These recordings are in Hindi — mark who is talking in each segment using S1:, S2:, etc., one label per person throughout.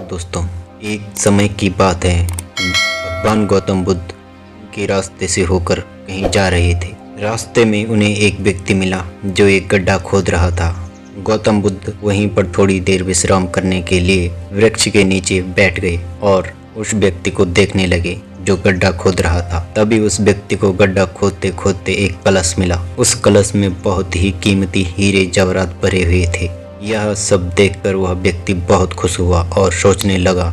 S1: दोस्तों, एक समय की बात है। भगवान गौतम बुद्ध के रास्ते से होकर कहीं जा रहे थे। रास्ते में उन्हें एक व्यक्ति मिला जो एक गड्ढा खोद रहा था। गौतम बुद्ध वहीं पर थोड़ी देर विश्राम करने के लिए वृक्ष के नीचे बैठ गए और उस व्यक्ति को देखने लगे जो गड्ढा खोद रहा था। तभी उस व्यक्ति को गड्ढा खोदते खोदते एक कलश मिला। उस कलश में बहुत ही कीमती हीरे जवाहरात भरे हुए थे। यह सब देखकर वह व्यक्ति बहुत खुश हुआ और सोचने लगा,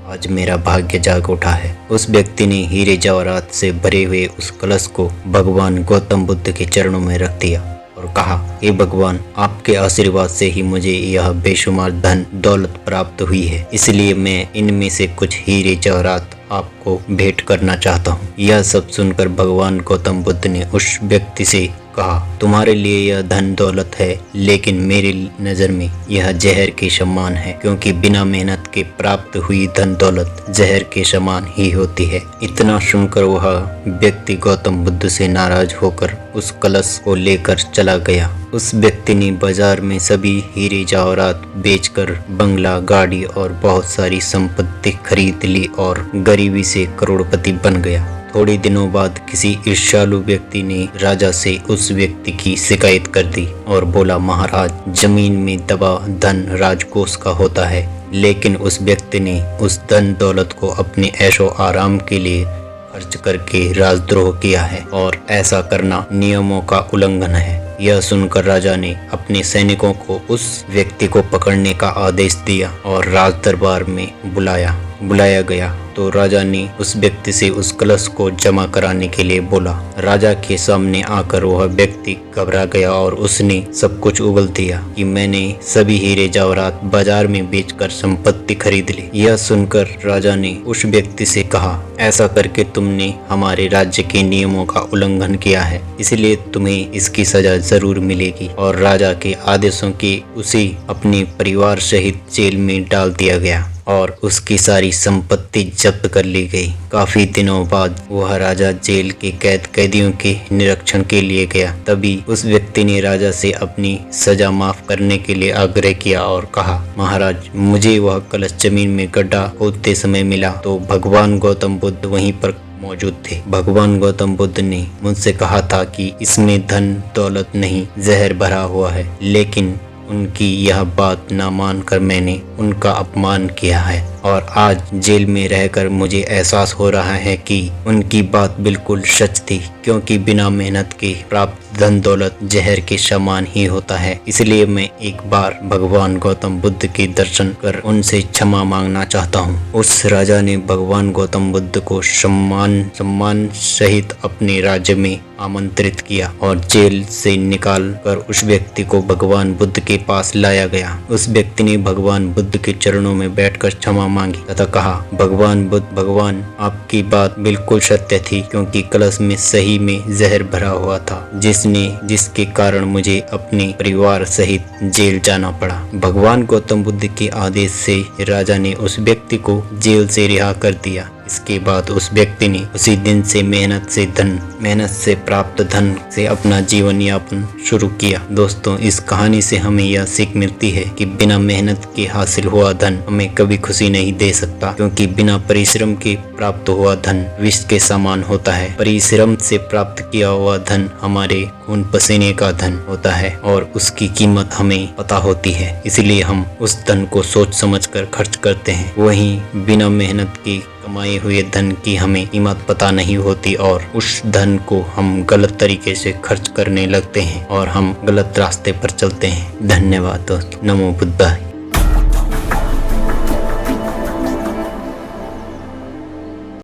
S1: आज मेरा भाग्य जाग उठा है। उस व्यक्ति ने हीरे जवाहरात से भरे हुए उस कलश को भगवान गौतम बुद्ध के चरणों में रख दिया और कहा, हे भगवान, आपके आशीर्वाद से ही मुझे यह बेशुमार धन दौलत प्राप्त हुई है, इसलिए मैं इनमें से कुछ हीरे जवाहरात आपको भेंट करना चाहता हूँ। यह सब सुनकर भगवान गौतम बुद्ध ने उस व्यक्ति से कहा, तुम्हारे लिए यह धन दौलत है, लेकिन मेरी नज़र में यह जहर के समान है, क्योंकि बिना मेहनत के प्राप्त हुई धन दौलत जहर के समान ही होती है। इतना सुनकर वह व्यक्ति गौतम बुद्ध से नाराज होकर उस कलश को लेकर चला गया। उस व्यक्ति ने बाजार में सभी हीरे जवाहरात बेचकर बंगला, गाड़ी और बहुत सारी संपत्ति खरीद ली और गरीबी से करोड़पति बन गया। थोड़े दिनों बाद किसी ईर्ष्यालु व्यक्ति ने राजा से उस व्यक्ति की शिकायत कर दी और बोला, महाराज, जमीन में दबा धन राजकोष का होता है, लेकिन उस व्यक्ति ने उस धन दौलत को अपने ऐशो आराम के लिए खर्च करके राजद्रोह किया है और ऐसा करना नियमों का उल्लंघन है। यह सुनकर राजा ने अपने सैनिकों को उस व्यक्ति को पकड़ने का आदेश दिया और राज दरबार में बुलाया गया तो राजा ने उस व्यक्ति से उस कलश को जमा कराने के लिए बोला। राजा के सामने आकर वह व्यक्ति घबरा गया और उसने सब कुछ उगल दिया कि मैंने सभी हीरे जवाहरात बाजार में बेचकर संपत्ति खरीद ली। यह सुनकर राजा ने उस व्यक्ति से कहा, ऐसा करके तुमने हमारे राज्य के नियमों का उल्लंघन किया है, इसलिए तुम्हें इसकी सजा जरूर मिलेगी। और राजा के आदेशों के उसे अपने परिवार सहित जेल में डाल दिया गया और उसकी सारी संपत्ति जब्त कर ली गई। काफी दिनों बाद वह राजा जेल के कैदियों के निरीक्षण के लिए गया। तभी उस व्यक्ति ने राजा से अपनी सजा माफ करने के लिए आग्रह किया और कहा, महाराज, मुझे वह कलश जमीन में गड्ढा खोदते समय मिला तो भगवान गौतम बुद्ध वहीं पर मौजूद थे। भगवान गौतम बुद्ध ने मुझसे कहा था कि इसमें धन दौलत नहीं, जहर भरा हुआ है, लेकिन उनकी यह बात न मानकर मैंने उनका अपमान किया है और आज जेल में रहकर मुझे एहसास हो रहा है कि उनकी बात बिल्कुल सच थी, क्योंकि बिना मेहनत के प्राप्त धन दौलत जहर के समान ही होता है। इसलिए मैं एक बार भगवान गौतम बुद्ध के दर्शन कर उनसे क्षमा मांगना चाहता हूँ। उस राजा ने भगवान गौतम बुद्ध को सम्मान सहित अपने राज्य में आमंत्रित किया और जेल से निकाल कर उस व्यक्ति को भगवान बुद्ध के पास लाया गया। उस व्यक्ति ने भगवान बुद्ध के चरणों में बैठकर क्षमा मांगी तथा कहा, भगवान, आपकी बात बिल्कुल सत्य थी, क्योंकि कलश में सही में जहर भरा हुआ था, जिसके कारण मुझे अपने परिवार सहित जेल जाना पड़ा। भगवान गौतम बुद्ध के आदेश से राजा ने उस व्यक्ति को जेल से रिहा कर दिया। इसके बाद उस व्यक्ति ने उसी दिन से मेहनत से प्राप्त धन से अपना जीवन यापन शुरू किया। दोस्तों, इस कहानी से हमें यह सीख मिलती है कि बिना मेहनत के हासिल हुआ धन हमें कभी खुशी नहीं दे सकता, क्योंकि बिना परिश्रम के प्राप्त हुआ धन विष के समान होता है। परिश्रम से प्राप्त किया हुआ धन हमारे खून पसीने का धन होता है और उसकी कीमत हमें पता होती है, इसलिए हम उस धन को सोच समझ कर खर्च करते हैं। वहीं बिना मेहनत के कमाए हुए धन की हमें कीमत पता नहीं होती और उस धन को हम गलत तरीके से खर्च करने लगते हैं और हम गलत रास्ते पर चलते हैं। धन्यवाद दोस्तों। नमो बुद्धाय।